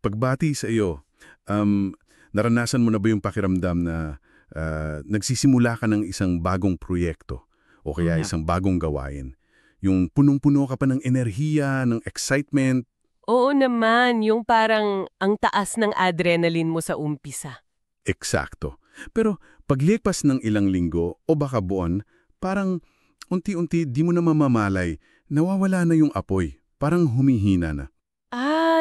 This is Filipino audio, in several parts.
Pagbati sa iyo, naranasan mo na ba yung pakiramdam na nagsisimula ka ng isang bagong proyekto o Oo kaya nga. isang bagong gawain? Yung punong-puno ka pa ng enerhiya, ng excitement, Oo naman, yung parang ang taas ng adrenaline mo sa umpisa. eksakto. Pero paglipas ng ilang linggo o baka buwan, parang unti-unti di mo na mamamalay, nawawala na yung apoy, parang humihina na.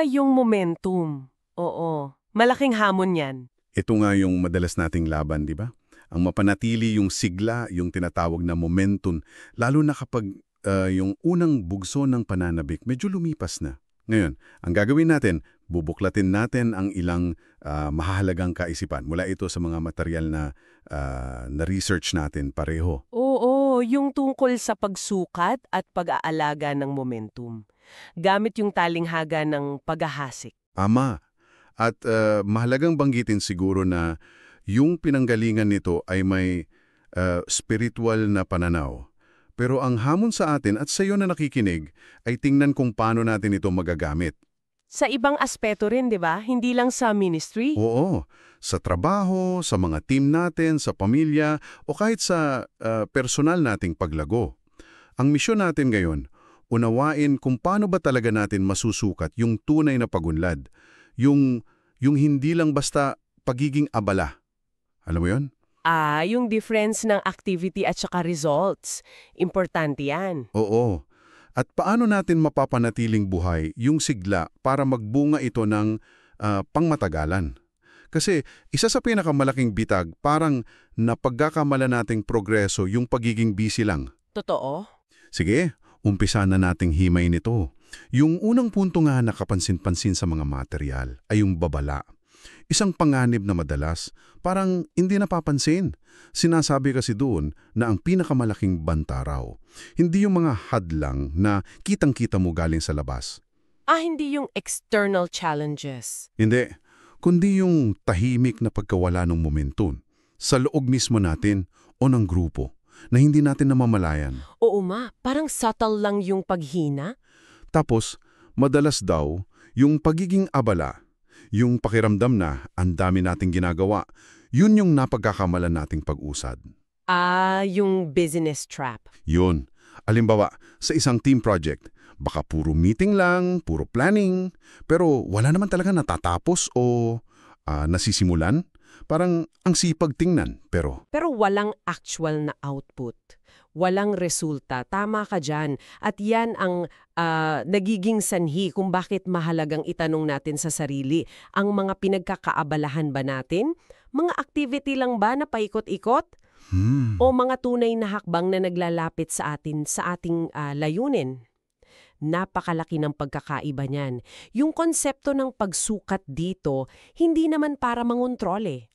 Yung momentum. Oo, malaking hamon yan. Ito nga yung madalas nating laban, di ba? Ang mapanatili yung sigla, yung tinatawag na momentum, lalo na kapag yung unang bugso ng pananabik medyo lumipas na. Ngayon, ang gagawin natin, bubuklatin natin ang ilang mahahalagang kaisipan mula ito sa mga material na research natin pareho. Oo, yung tungkol sa pagsukat at pag-aalaga ng momentum. Gamit yung talinghaga ng paghahasik. Ama, at mahalagang banggitin siguro na yung pinanggalingan nito ay may spiritual na pananaw. Pero ang hamon sa atin at sa iyo na nakikinig ay tingnan kung paano natin ito magagamit. Sa ibang aspeto rin, di ba? Hindi lang sa ministry. Oo, sa trabaho, sa mga team natin, sa pamilya, o kahit sa personal nating paglago. Ang misyon natin ngayon, unawain kung paano ba talaga natin masusukat yung tunay na pagunlad. Yung hindi lang basta pagiging abala. Alam mo yon? Yung difference ng activity at saka results. Importante yan. Oo. At paano natin mapapanatiling buhay yung sigla para magbunga ito ng pangmatagalan? Kasi isa sa pinakamalaking bitag, parang napagkakamala nating progreso yung pagiging busy lang. Totoo? Sige, umpisa na nating himay nito. Yung unang punto nga na kapansin-pansin sa mga material ay yung babala. Isang panganib na madalas, parang hindi napapansin. Sinasabi kasi doon na ang pinakamalaking banta raw, hindi yung mga hadlang na kitang-kita mo galing sa labas. Hindi yung external challenges. Hindi, kundi yung tahimik na pagkawala ng momentum sa loob mismo natin o ng grupo na hindi natin namamalayan. Oo parang subtle lang yung paghina. Tapos, madalas daw, yung pagiging abala, yung pakiramdam na ang dami nating ginagawa, yun yung napagkakamalan nating pag-usad. Yung business trap. Yun. Alimbawa, sa isang team project, baka puro meeting lang, puro planning, pero wala naman talaga natatapos o nasisimulan. Parang ang sipag tingnan, pero Pero walang actual na output. Walang resulta. Tama ka dyan. At yan ang nagiging sanhi kung bakit mahalagang itanong natin sa sarili. Ang mga pinagkakaabalahan ba natin? Mga activity lang ba na paikot-ikot? O mga tunay na hakbang na naglalapit sa atin sa ating layunin? Napakalaki ng pagkakaiba niyan. Yung konsepto ng pagsukat dito, hindi naman para mangontrole.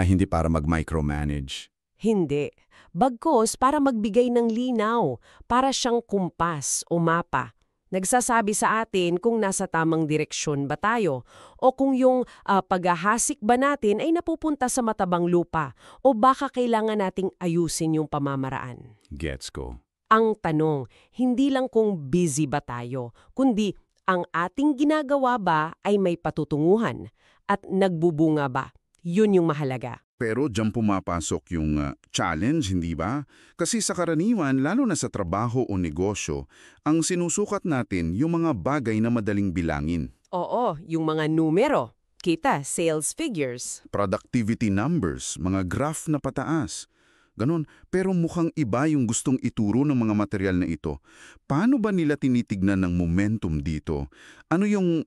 hindi para mag-micromanage. Hindi. Bagkus para magbigay ng linaw, para siyang kumpas o mapa. Nagsasabi sa atin kung nasa tamang direksyon ba tayo o kung yung paghahasik ba natin ay napupunta sa matabang lupa o baka kailangan nating ayusin yung pamamaraan. Gets ko. Ang tanong, hindi lang kung busy ba tayo, kundi ang ating ginagawa ba ay may patutunguhan at nagbubunga ba? Yun yung mahalaga. Pero diyan pumapasok yung challenge, hindi ba? Kasi sa karaniwan, lalo na sa trabaho o negosyo, ang sinusukat natin yung mga bagay na madaling bilangin. Oo, yung mga numero, kita, sales figures. Productivity numbers, mga graph na pataas. Ganon. Pero mukhang iba yung gustong ituro ng mga material na ito. Paano ba nila tinitignan ng momentum dito? Ano yung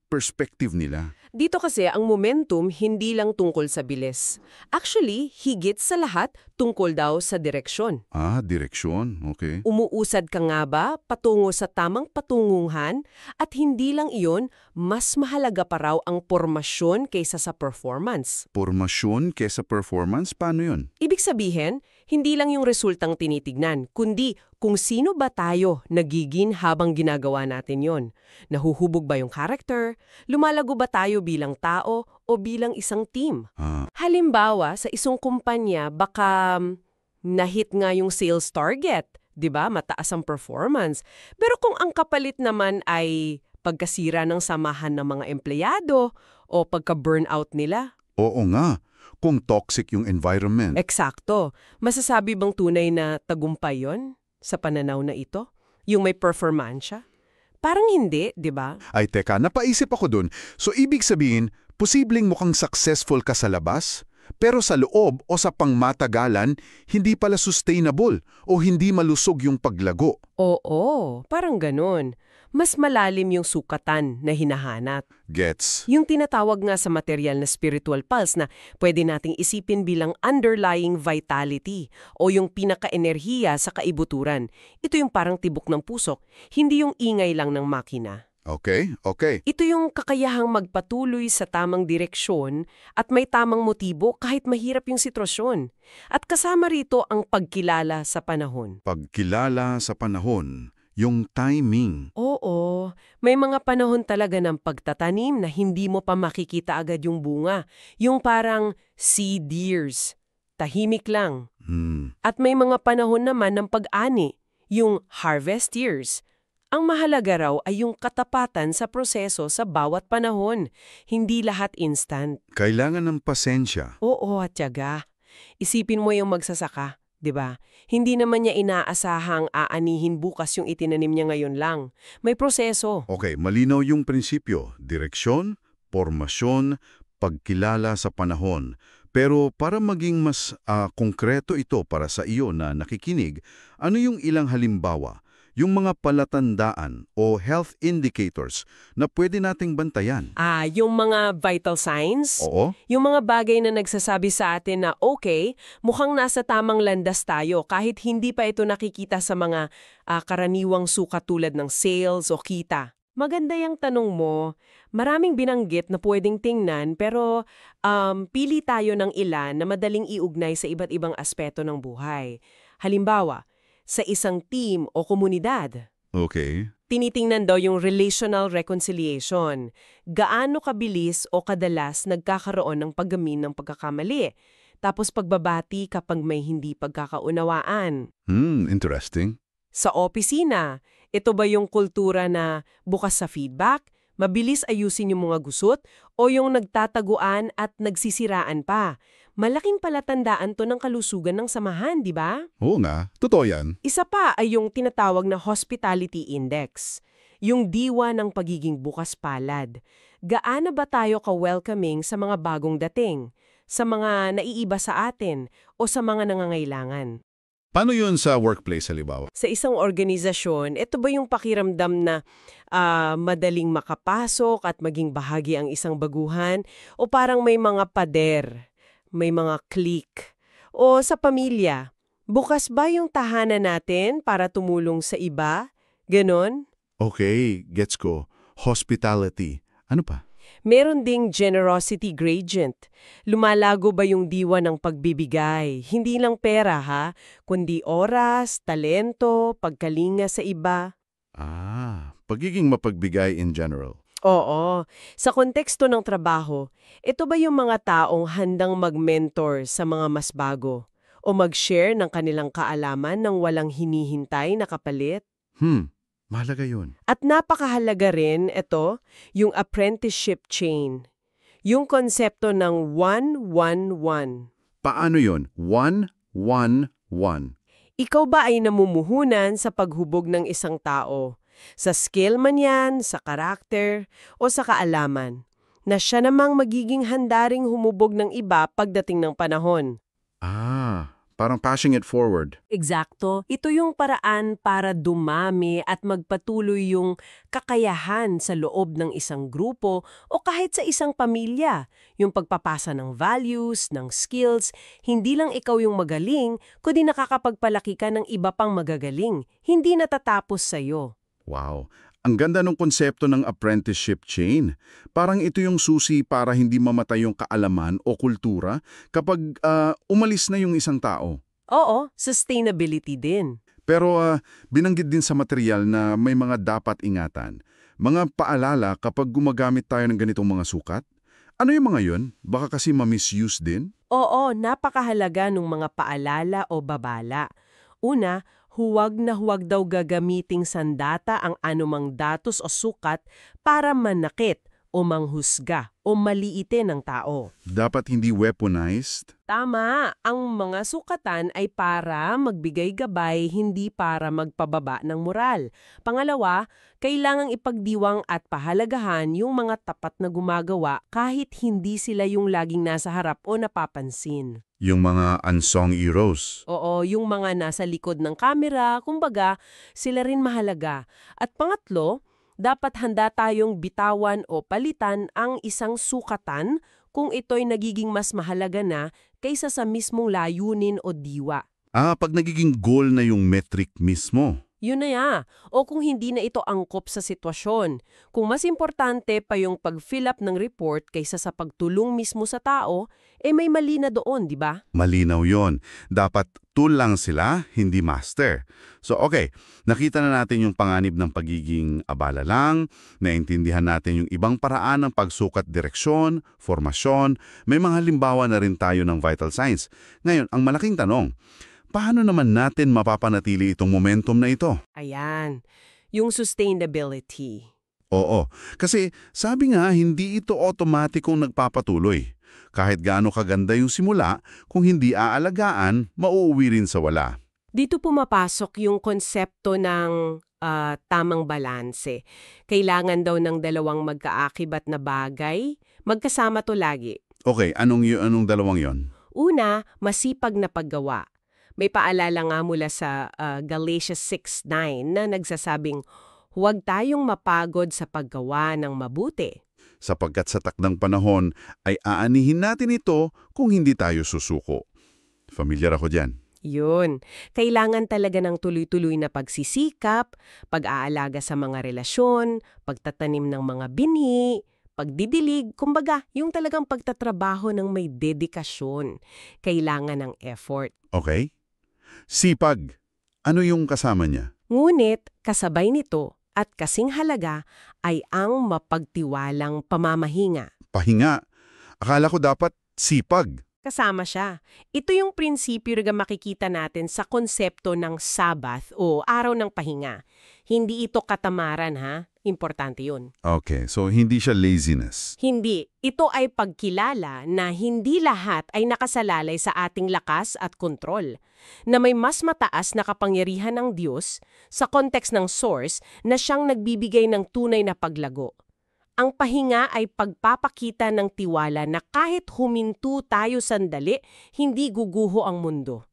perspective nila? Dito kasi ang momentum hindi lang tungkol sa bilis. Actually, higit sa lahat tungkol daw sa direksyon. Direksyon. Okay. Umuusad ka nga ba patungo sa tamang patunguhan at hindi lang iyon, mas mahalaga pa raw ang pormasyon kaysa sa performance. Pormasyon kesa performance? Paano yun? Ibig sabihin, hindi lang yung resultang tinitignan, kundi kung sino ba tayo nagiging habang ginagawa natin yon. Nahuhubog ba yung character? Lumalago ba tayo bilang tao o bilang isang team? Halimbawa, sa isang kumpanya, baka nahit nga yung sales target. 'Di ba? Mataas ang performance. Pero kung ang kapalit naman ay pagkasira ng samahan ng mga empleyado, o pagka-burnout nila. Oo nga, kung toxic yung environment. Eksakto. Masasabi bang tunay na tagumpay yon sa pananaw na ito? Yung may performansya? Parang hindi, di ba? Ay teka, napaisip ako dun. So ibig sabihin, posibleng mukhang successful ka sa labas, pero sa loob o sa pangmatagalan, hindi pala sustainable o hindi malusog yung paglago. Oo, parang ganun. Mas malalim yung sukatan na hinahanap. Gets? Yung tinatawag nga sa material na spiritual pulse na pwede nating isipin bilang underlying vitality o yung pinaka-enerhiya sa kaibuturan. Ito yung parang tibok ng pusok, hindi yung ingay lang ng makina. Okay. Ito yung kakayahang magpatuloy sa tamang direksyon at may tamang motibo kahit mahirap yung sitwasyon. At kasama rito ang pagkilala sa panahon. Pagkilala sa panahon, yung timing. Oo, may mga panahon talaga ng pagtatanim na hindi mo pa makikita agad yung bunga. Yung parang seed years. Tahimik lang. At may mga panahon naman ng pag-ani, yung harvest years. Ang mahalaga raw ay yung katapatan sa proseso sa bawat panahon. Hindi lahat instant. Kailangan ng pasensya. Oo, at tiyaga. Isipin mo yung magsasaka, 'di ba? Hindi naman niya inaasahang aanihin bukas yung itinanim niya ngayon lang. May proseso. Okay, malinaw yung prinsipyo. Direksyon, pormasyon, pagkilala sa panahon. Pero para maging mas konkreto ito para sa iyo na nakikinig, ano yung ilang halimbawa? Yung mga palatandaan o health indicators na pwede nating bantayan? Yung mga vital signs? Oo. Yung mga bagay na nagsasabi sa atin na okay, mukhang nasa tamang landas tayo kahit hindi pa ito nakikita sa mga karaniwang sukat tulad ng sales o kita. Maganda yung tanong mo. Maraming binanggit na pwedeng tingnan pero pili tayo ng ilan na madaling iugnay sa iba't ibang aspeto ng buhay. Halimbawa, sa isang team o komunidad. Okay. Tinitingnan daw yung relational reconciliation. Gaano kabilis o kadalas nagkakaroon ng paggamin ng pagkakamali. Tapos pagbabati kapag may hindi pagkakaunawaan. Interesting. Sa opisina, ito ba yung kultura na bukas sa feedback, mabilis ayusin yung mga gusot, o yung nagtataguan at nagsisiraan pa? Malaking palatandaan to ng kalusugan ng samahan, di ba? Oo nga, totoo yan. Isa pa ay yung tinatawag na hospitality index, yung diwa ng pagiging bukas palad. Gaano ba tayo ka-welcoming sa mga bagong dating, sa mga naiiba sa atin, o sa mga nangangailangan? Paano yun sa workplace, halimbawa? Sa isang organisasyon, ito ba yung pakiramdam na madaling makapasok at maging bahagi ang isang baguhan? O parang may mga pader, may mga clique? O sa pamilya, bukas ba yung tahanan natin para tumulong sa iba? Ganon? Okay, gets ko. Hospitality. Ano pa? Meron ding generosity gradient. Lumalago ba yung diwa ng pagbibigay? Hindi lang pera ha, kundi oras, talento, pagkalinga sa iba. Pagiging mapagbigay in general. Oo. Sa konteksto ng trabaho, ito ba yung mga taong handang mag-mentor sa mga mas bago? O mag-share ng kanilang kaalaman ng walang hinihintay na kapalit? Mahalaga yun. At napakahalaga rin ito, yung apprenticeship chain. Yung konsepto ng 1-1-1. Paano yun? 1-1-1. Ikaw ba ay namumuhunan sa paghubog ng isang tao? Sa skill man yan, sa karakter, o sa kaalaman? Na siya namang magiging handaring humubog ng iba pagdating ng panahon. Parang passing it forward. Eksakto. Ito yung paraan para dumami at magpatuloy yung kakayahan sa loob ng isang grupo o kahit sa isang pamilya. Yung pagpapasa ng values, ng skills, hindi lang ikaw yung magaling, kundi nakakapagpalaki ka ng iba pang magagaling. Hindi natatapos sa'yo. Wow. Ang ganda ng konsepto ng apprenticeship chain. Parang ito yung susi para hindi mamatay yung kaalaman o kultura kapag umalis na yung isang tao. Oo, sustainability din. Pero binanggit din sa material na may mga dapat ingatan. Mga paalala kapag gumagamit tayo ng ganitong mga sukat. Ano yung mga yun? Baka kasi ma-misuse din? Oo, napakahalaga ng mga paalala o babala. Una, huwag na huwag daw gagamiting sandata ang anumang datos o sukat para manakit o manghusga o maliitin ng tao. Dapat hindi weaponized. Tama, ang mga sukatan ay para magbigay gabay, hindi para magpababa ng moral. Pangalawa, kailangang ipagdiwang at pahalagahan yung mga tapat na gumagawa kahit hindi sila yung laging nasa harap o napapansin. Yung mga unsung heroes. Oo, yung mga nasa likod ng kamera, kumbaga, sila rin mahalaga. At pangatlo, dapat handa tayong bitawan o palitan ang isang sukatan kung ito'y nagiging mas mahalaga na kaysa sa mismong layunin o diwa. Pag nagiging goal na yung metric mismo. Yun na ya. O kung hindi na ito angkop sa sitwasyon. Kung mas importante pa yung pag-fill up ng report kaysa sa pagtulong mismo sa tao, may mali na doon, di ba? Malinaw yon. Dapat tool lang sila, hindi master. So okay, nakita na natin yung panganib ng pagiging abala lang, naintindihan natin yung ibang paraan ng pagsukat direksyon, formasyon, may mga halimbawa na rin tayo ng vital signs. Ngayon, ang malaking tanong, paano naman natin mapapanatili itong momentum na ito? Ayan, yung sustainability. Oo, kasi sabi nga hindi ito automatikong nagpapatuloy. Kahit gaano kaganda yung simula, kung hindi aalagaan, mauuwi rin sa wala. Dito pumapasok yung konsepto ng tamang balanse. Kailangan daw ng dalawang magkaakibat na bagay. Magkasama to lagi. Okay, anong dalawang yon? Una, masipag na paggawa. May paalala nga mula sa Galatians 6:9 na nagsasabing, huwag tayong mapagod sa paggawa ng mabuti. Sapagkat sa takdang panahon ay aanihin natin ito kung hindi tayo susuko. Familiar ako dyan. Yun. Kailangan talaga ng tuloy-tuloy na pagsisikap, pag-aalaga sa mga relasyon, pagtatanim ng mga binhi, pagdidilig, kumbaga, yung talagang pagtatrabaho ng may dedikasyon. Kailangan ng effort. Okay? Sipag. Ano yung kasama niya? Ngunit, kasabay nito at kasing halaga ay ang mapagtiwalang pamamahinga. Pahinga. Akala ko dapat sipag. Kasama siya. Ito yung prinsipyo na makikita natin sa konsepto ng Sabbath o araw ng pahinga. Hindi ito katamaran ha. Importante yun. Okay, so hindi siya laziness. Hindi. Ito ay pagkilala na hindi lahat ay nakasalalay sa ating lakas at kontrol. Na may mas mataas na kapangyarihan ng Diyos sa konteks ng source na siyang nagbibigay ng tunay na paglago. Ang pahinga ay pagpapakita ng tiwala na kahit huminto tayo sandali, hindi guguho ang mundo.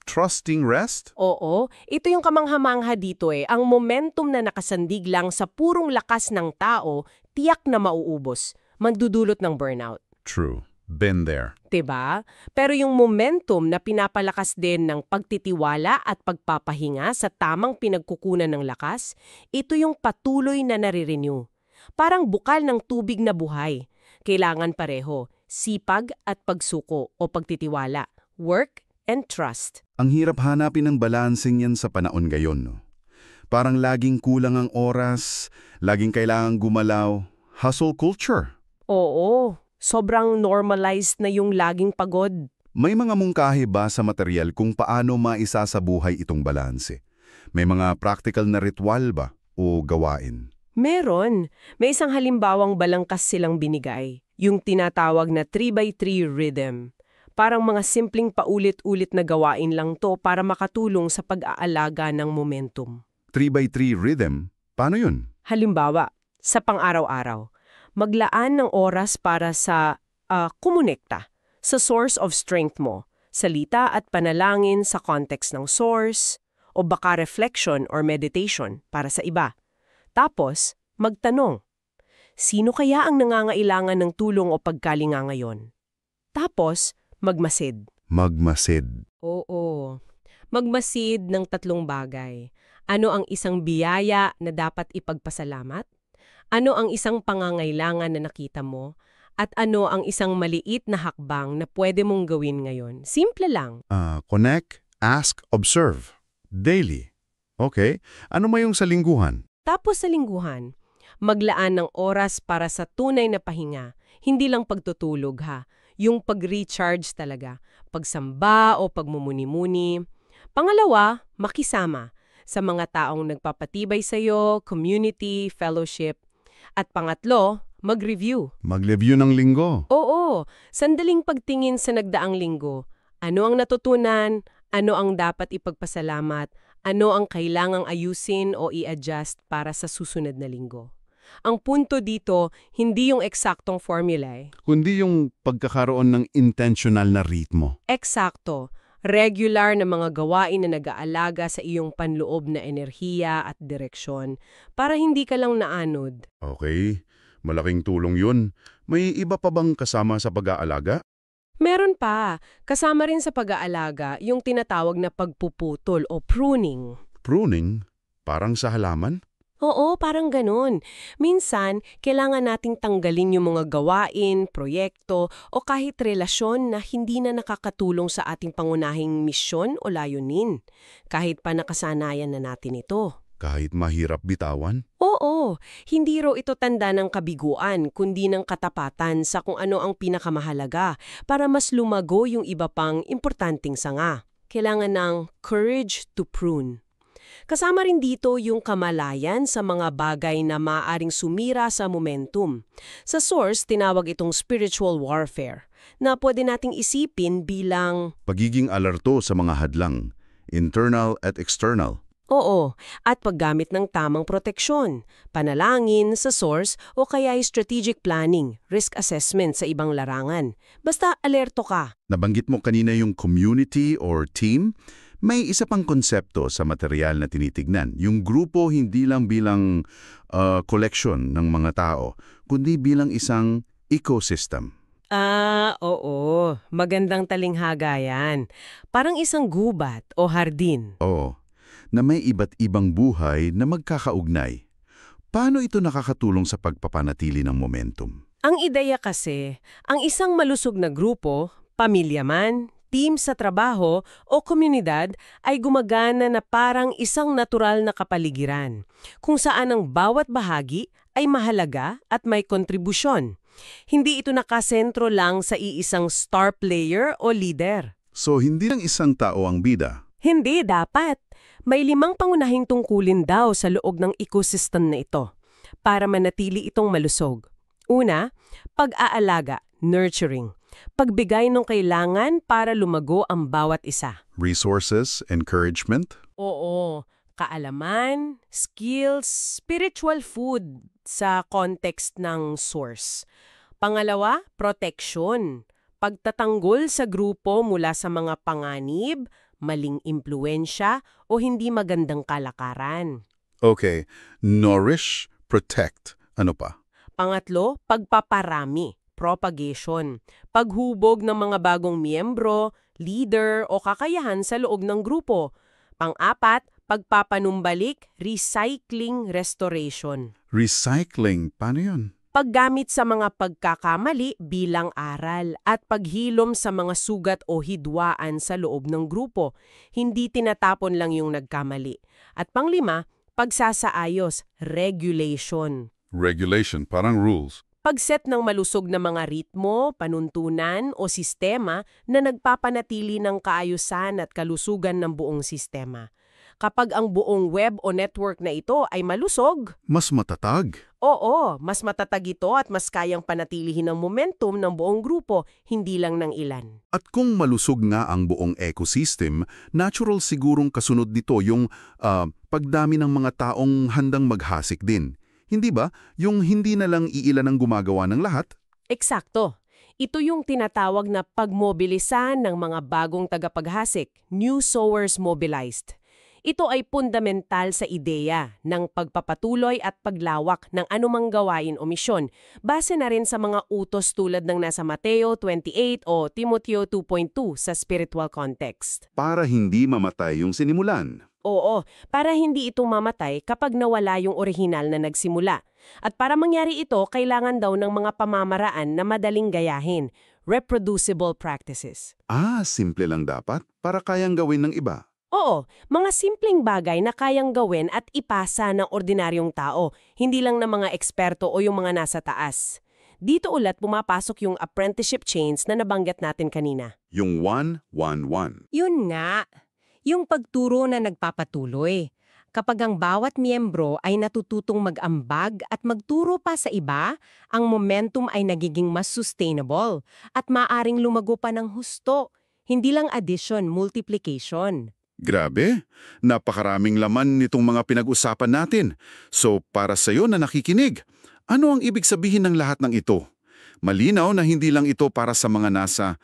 Trusting rest? Oo, ito yung kamangha-mangha dito Ang momentum na nakasandig lang sa purong lakas ng tao, tiyak na mauubos, mandudulot ng burnout. True. Been there. 'Di ba? Pero yung momentum na pinapalakas din ng pagtitiwala at pagpapahinga sa tamang pinagkukunan ng lakas, ito yung patuloy na nare-renew. Parang bukal ng tubig na buhay. Kailangan pareho, sipag at pagsuko o pagtitiwala, work and trust. Ang hirap hanapin ng balanseng yan sa panahon ngayon, no? Parang laging kulang ang oras, laging kailangang gumalaw. Hustle culture. Oo, sobrang normalized na yung laging pagod. May mga mungkahi ba sa material kung paano maisasabuhay itong balanse? May mga practical na ritual ba o gawain? Meron. May isang halimbawang balangkas silang binigay, yung tinatawag na 3x3 rhythm. Parang mga simpleng paulit-ulit na gawain lang to para makatulong sa pag-aalaga ng momentum. 3x3 rhythm? Paano yun? Halimbawa, sa pang-araw-araw, maglaan ng oras para sa kumonekta sa source of strength mo, salita at panalangin sa context ng source, o baka reflection or meditation para sa iba. Tapos, magtanong, sino kaya ang nangangailangan ng tulong o pagkalinga ngayon? Tapos, magmasid. Magmasid. Oo. Magmasid ng 3 bagay. Ano ang isang biyaya na dapat ipagpasalamat? Ano ang isang pangangailangan na nakita mo? At ano ang isang maliit na hakbang na pwede mong gawin ngayon? Simple lang. Connect, ask, observe. Daily. Okay. Ano mo yung sa lingguhan? Tapos sa lingguhan, maglaan ng oras para sa tunay na pahinga. Hindi lang pagtutulog ha. Yung pag-recharge talaga. Pagsamba o pagmumuni-muni. Pangalawa, makisama sa mga taong nagpapatibay sa'yo, community, fellowship. At pangatlo, mag-review. Mag-review ng linggo. Oo, sandaling pagtingin sa nagdaang linggo. Ano ang natutunan? Ano ang dapat ipagpasalamat? Ano ang kailangang ayusin o i-adjust para sa susunod na linggo? Ang punto dito, hindi yung eksaktong formula. Kundi yung pagkakaroon ng intentional na ritmo. Eksakto. Regular na mga gawain na nag-aalaga sa iyong panloob na enerhiya at direksyon para hindi ka lang naanod. Okay, malaking tulong yun. May iba pa bang kasama sa pag-aalaga? Meron pa, kasama rin sa pag-aalaga yung tinatawag na pagpuputol o pruning. Pruning? Parang sa halaman? Oo, parang ganun. Minsan, kailangan nating tanggalin yung mga gawain, proyekto, o kahit relasyon na hindi na nakakatulong sa ating pangunahing misyon o layunin. Kahit pa nakasanayan na natin ito. Kahit mahirap bitawan? Oo, hindi raw ito tanda ng kabiguan, kundi ng katapatan sa kung ano ang pinakamahalaga para mas lumago yung iba pang importanteng sanga. Kailangan ng courage to prune. Kasama rin dito yung kamalayan sa mga bagay na maaaring sumira sa momentum. Sa source, tinawag itong spiritual warfare, na pwede nating isipin bilang Pagiging alerto sa mga hadlang, internal at external. oo, at paggamit ng tamang proteksyon, panalangin sa source o kaya strategic planning, risk assessment sa ibang larangan. Basta alerto ka. Nabanggit mo kanina yung community or team. May isa pang konsepto sa material na tinitignan. Yung grupo hindi lang bilang collection ng mga tao, kundi bilang isang ecosystem. Oo. Magandang talinghaga yan. Parang isang gubat o hardin. Oo, na may iba't ibang buhay na magkakaugnay. Paano ito nakakatulong sa pagpapanatili ng momentum? Ang ideya kasi, ang isang malusog na grupo, pamilya man, team sa trabaho o komunidad ay gumagana na parang isang natural na kapaligiran, kung saan ang bawat bahagi ay mahalaga at may kontribusyon. Hindi ito nakasentro lang sa iisang star player o leader. So, hindi lang isang tao ang bida. Hindi dapat. May 5 pangunahing tungkulin daw sa loob ng ecosystem na ito para manatili itong malusog. Una, pag-aalaga, nurturing. Pagbigay ng kailangan para lumago ang bawat isa. Resources, encouragement. Oo, kaalaman, skills, spiritual food sa context ng source. Pangalawa, protection. Pagtatanggol sa grupo mula sa mga panganib, maling impluensya o hindi magandang kalakaran. Okay, nourish, protect. Ano pa? Pangatlo, pagpaparami, propagation. Paghubog ng mga bagong miyembro, leader o kakayahan sa loob ng grupo. Pang-apat, pagpapanumbalik, recycling, restoration. Recycling. Paano yun? Paggamit sa mga pagkakamali bilang aral at paghilom sa mga sugat o hidwaan sa loob ng grupo. Hindi tinatapon lang yung nagkamali. At panglima, pagsasaayos, regulation. Regulation, parang rules. Pagset ng malusog na mga ritmo, panuntunan o sistema na nagpapanatili ng kaayusan at kalusugan ng buong sistema. Kapag ang buong web o network na ito ay malusog, Mas matatag. oo, mas matatag ito at mas kayang panatilihin ang momentum ng buong grupo, hindi lang ng ilan. At kung malusog nga ang buong ecosystem, natural sigurong kasunod nito yung pagdami ng mga taong handang maghasik din. Hindi ba? Yung hindi na lang iilan ang gumagawa ng lahat? Eksakto. Ito yung tinatawag na pagmobilisan ng mga bagong tagapaghasik, new sowers mobilized. Ito ay fundamental sa ideya ng pagpapatuloy at paglawak ng anumang gawain o misyon, base na rin sa mga utos tulad ng nasa Mateo 28 o Timoteo 2.2 sa spiritual context. Para hindi mamatay yung sinimulan. Oo, para hindi ito mamatay kapag nawala yung orihinal na nagsimula. At para mangyari ito, kailangan daw ng mga pamamaraan na madaling gayahin, reproducible practices. Simple lang dapat para kayang gawin ng iba. Oo, mga simpleng bagay na kayang gawin at ipasa ng ordinaryong tao, hindi lang ng mga eksperto o yung mga nasa taas. Dito ulit pumapasok yung apprenticeship chains na nabanggit natin kanina. Yung 1-1-1. Yun nga. Yung pagturo na nagpapatuloy. Kapag ang bawat miyembro ay natututong mag-ambag at magturo pa sa iba, ang momentum ay nagiging mas sustainable at maaring lumago pa ng husto. Hindi lang addition, multiplication. Grabe, napakaraming laman nitong mga pinag-usapan natin. So para sa iyo na nakikinig, ano ang ibig sabihin ng lahat ng ito? Malinaw na hindi lang ito para sa mga nasa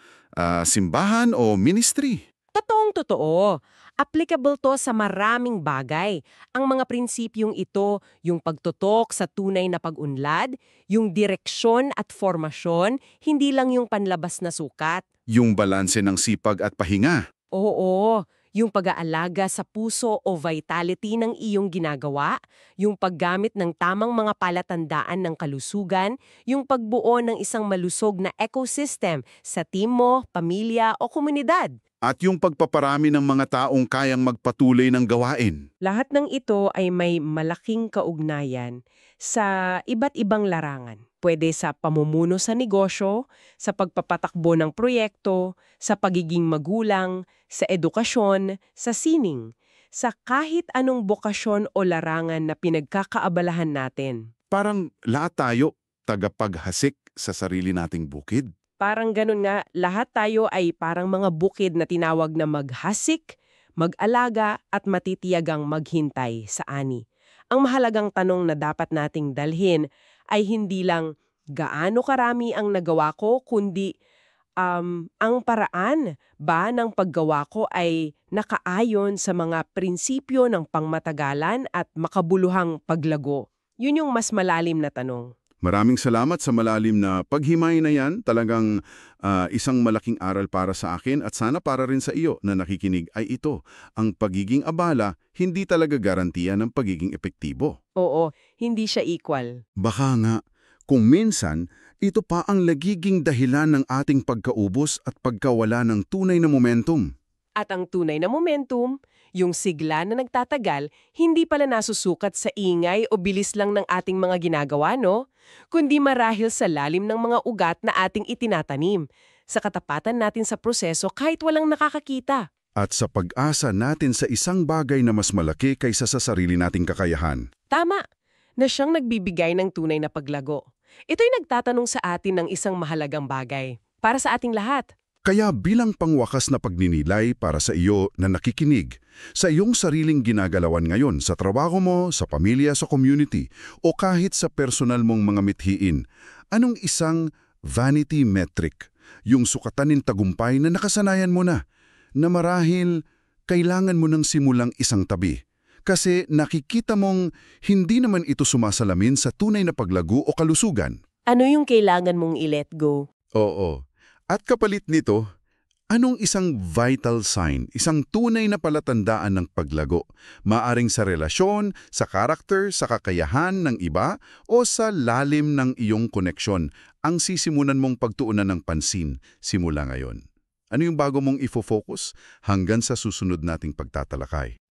simbahan o ministry. Totoong-totoo. Applicable to sa maraming bagay. Ang mga prinsipyong ito, yung pagtutok sa tunay na pag-unlad, yung direksyon at formasyon, hindi lang yung panlabas na sukat. Yung balanse ng sipag at pahinga. Oo, yung pag-aalaga sa puso o vitality ng iyong ginagawa, yung paggamit ng tamang mga palatandaan ng kalusugan, yung pagbuo ng isang malusog na ecosystem sa team mo, pamilya o komunidad. At yung pagpaparami ng mga taong kayang magpatuloy ng gawain. Lahat ng ito ay may malaking kaugnayan sa iba't ibang larangan. Pwede sa pamumuno sa negosyo, sa pagpapatakbo ng proyekto, sa pagiging magulang, sa edukasyon, sa sining, sa kahit anong bokasyon o larangan na pinagkakaabalahan natin. Parang lahat tayo tagapaghasik sa sarili nating bukid. Parang ganun nga, lahat tayo ay parang mga bukid na tinawag na maghasik, mag-alaga at matitiyagang maghintay sa ani. Ang mahalagang tanong na dapat nating dalhin ay hindi lang gaano karami ang nagawa ko, kundi ang paraan ba ng paggawa ko ay nakaayon sa mga prinsipyo ng pangmatagalan at makabuluhang paglago. Yun yung mas malalim na tanong. Maraming salamat sa malalim na paghimay na yan. Talagang isang malaking aral para sa akin at sana para rin sa iyo na nakikinig ay ito. Ang pagiging abala, hindi talaga garantiya ng pagiging epektibo. Oo, hindi siya equal. Baka nga, kung minsan, ito pa ang nagiging dahilan ng ating pagkaubos at pagkawala ng tunay na momentum. At ang tunay na momentum, yung sigla na nagtatagal, hindi pala nasusukat sa ingay o bilis lang ng ating mga ginagawa, no? Kundi marahil sa lalim ng mga ugat na ating itinatanim, sa katapatan natin sa proseso kahit walang nakakakita. At sa pag-asa natin sa isang bagay na mas malaki kaysa sa sarili nating kakayahan. Tama, na siyang nagbibigay ng tunay na paglago. Ito'y nagtatanong sa atin ng isang mahalagang bagay, para sa ating lahat. Kaya bilang pangwakas na pagninilay para sa iyo na nakikinig, sa iyong sariling ginagalawan ngayon sa trabaho mo, sa pamilya, sa community, o kahit sa personal mong mga mithiin, anong isang vanity metric, yung sukatanin tagumpay na nakasanayan mo na marahil kailangan mo nang simulang isang tabi? Kasi nakikita mong hindi naman ito sumasalamin sa tunay na paglago o kalusugan. Ano yung kailangan mong i-let go? Oo. At kapalit nito, anong isang vital sign, isang tunay na palatandaan ng paglago? Maaring sa relasyon, sa karakter, sa kakayahan ng iba, o sa lalim ng iyong koneksyon, ang sisimulan mong pagtuunan ng pansin simula ngayon. Ano yung bago mong ifo-focus hanggang sa susunod nating pagtatalakay?